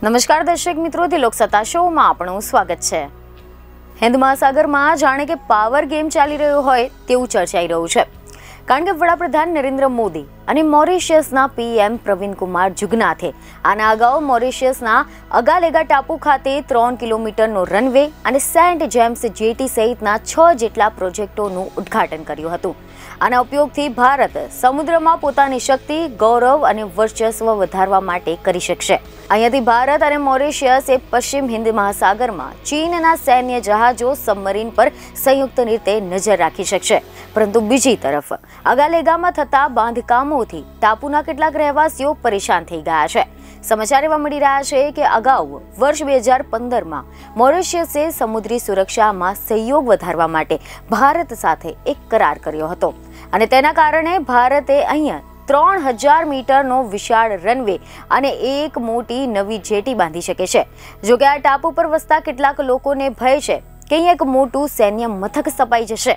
નમસ્કાર દર્શક મિત્રો, ધી લોકસત્તા શોમાં આપણું સ્વાગત છે। હિન્દ મહાસાગરમાં જાણે કે પાવર ગેમ ચાલી રહ્યો હોય તેવું ચર્ચાઈ રહ્યું છે, કારણ કે વડાપ્રધાન નરેન્દ્ર મોદી અને મોરિશિયસના પીએમ પ્રવીણ કુમાર જુગનાથે આના અગાઉ મોરિશિયસના અગાલેગા ટાપુ ખાતે 3 કિલોમીટરનો રનવે અને સેન્ટ જેમ્સ જેટી સહિતના 6 જેટલા પ્રોજેક્ટોનું ઉદ્ઘાટન કર્યું હતું। આના ઉપયોગથી ભારત સમુદ્રમાં પોતાની શક્તિ, ગૌરવ અને વર્ચસ્વ વધારવા માટે કરી શકશે। અહીંયાથી ભારત અને મોરિશિયસ એ પશ્ચિમ હિન્દ મહાસાગરમાં ચીનના સૈન્ય જહાજો, સબમરીન પર સંયુક્ત રીતે નજર રાખી શકશે। પરંતુ બીજી તરફ અગાલેગામાં થતા બાંધકામોથી ટાપુના કેટલાક રહેવાસીઓ પરેશાન થઈ ગયા છે। સમાચાર એવા મળી રહ્યા છે કે અગાઉ વર્ષ 2015માં મોરિશિયસે સમુદ્રી સુરક્ષામાં સહયોગ વધારવા માટે ભારત સાથે એક કરાર કર્યો હતો અને તેના કારણે ભારતે અહીંયા 3000 મીટરનો વિશાળ રનવે અને એક મોટી નવી જેટી બાંધી શકે છે। જો કે આ ટાપુ પર વસતા કેટલાક લોકોને ભય છે કે અહીં એક મોટું સૈન્ય મથક સ્થપાઈ જશે।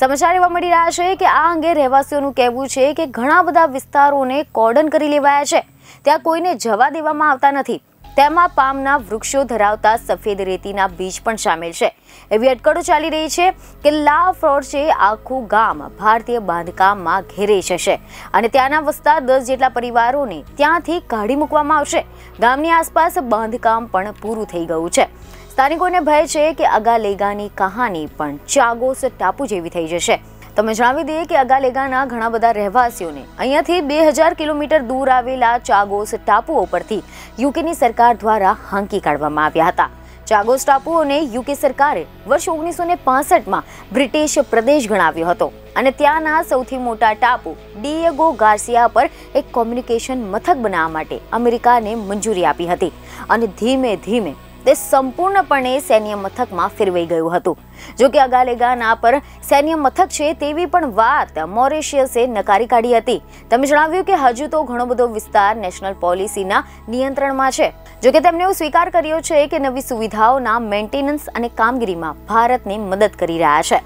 સમાચાર એવા મળી રહ્યા છે કે આ અંગે રહેવાસીઓનું કહેવું છે કે ઘણા બધા વિસ્તારોને કોર્ડન કરી લેવાયા છે, ત્યાં કોઈને જવા દેવામાં આવતા નથી। તેમાં પામના વૃક્ષો ધરાવતા સફેદ રેતીના બીજ પણ સામેલ છે। એવી અટકળો ચાલી રહી છે કે લા ફ્રોર્ચે આખું ગામ ભારતીય બાંધકામમાં ઘેરાઈ જશે અને ત્યાંના વસતા 10 જેટલા પરિવારોને ત્યાંથી કાઢી મૂકવામાં આવશે। ગામની આસપાસ બાંધકામ પણ પૂરું થઈ ગયું છે। સ્થાનિકોને ભય છે કે અગાલેગાની કહાની પણ ચાગોસ ટાપુ જેવી થઈ જશે। તમે જણાવી દઈએ કે અગાલેગાના ઘણા બધા રહેવાસીઓને અહીંયાથી 2000 કિલોમીટર દૂર આવેલા ચાગોસ ટાપુઓ પરથી યુકેની સરકાર દ્વારા હાંકી કાઢવામાં આવ્યા હતા। ચાગોસ ટાપુઓને યુકે સરકારે વર્ષ 1965માં બ્રિટિશ પ્રદેશ ગણાવ્યો હતો અને ત્યાંના સૌથી મોટા ટાપુ ડિએગો ગાર્સિયા પર એક કોમ્યુનિકેશન મથક બનાવવા માટે અમેરિકાને મંજૂરી આપી હતી અને ધીમે ધીમે તે સંપૂર્ણપણે સૈન્ય મથકમાં ફેરવાઈ ગયું હતું। જો કે અગાલેગાના પર સૈન્ય મથક છે તેવી પણ વાત મોરિશિયસે નકારી કાઢી હતી। તમે જણાવ્યું કે હજુ તો ઘણો બધો વિસ્તાર નેશનલ પોલિસીના નિયંત્રણમાં છે। જો કે તેમણે એવું સ્વીકાર કર્યો છે કે નવી સુવિધાઓના મેન્ટેનન્સ અને કામગીરીમાં ભારતને મદદ કરી રહ્યા છે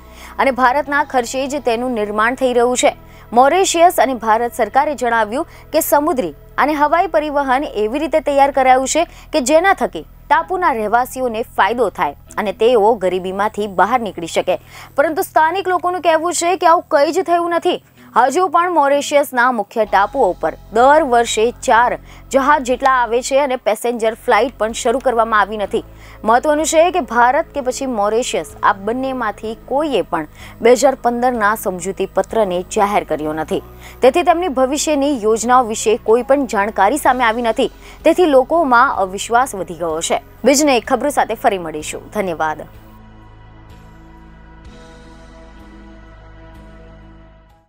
અને ભારતના ખર્ચે જ તેનું નિર્માણ થઈ રહ્યું છે। મોરિશિયસ અને ભારત સરકારે જણાવ્યું કે સમુદ્રી અને હવાઈ પરિવહન એવી રીતે તૈયાર કરાયું છે કે જેના થકી ટાપુના રહેવાસીઓને ફાયદો થાય અને તેઓ ગરીબીમાંથી બહાર નીકળી શકે। પરંતુ સ્થાનિક લોકોનું કહેવું છે કે આવું કંઈ જ થયું નથી। હજુ પણ મોરિશિયસના મુખ્ય ટાપુઓ પર દર વર્ષે 4 જહાજ જેટલા આવે છે અને પેસેન્જર ફ્લાઇટ પણ શરૂ કરવામાં આવી નથી। મહત્વનું છે કે ભારત કે પછી મોરિશિયસ આ બંનેમાંથી કોઈએ પણ 2015ના સમજૂતી પત્રને જાહેર કર્યો નથી। તેથી તેમની ભવિષ્યની યોજનાઓ વિશે કોઈ પણ જાણકારી સામે આવી નથી। તેથી લોકોમાં અવિશ્વાસ વધી ગયો છે। બીજને ખબરો સાથે ફરી મળીશું। ધન્યવાદ।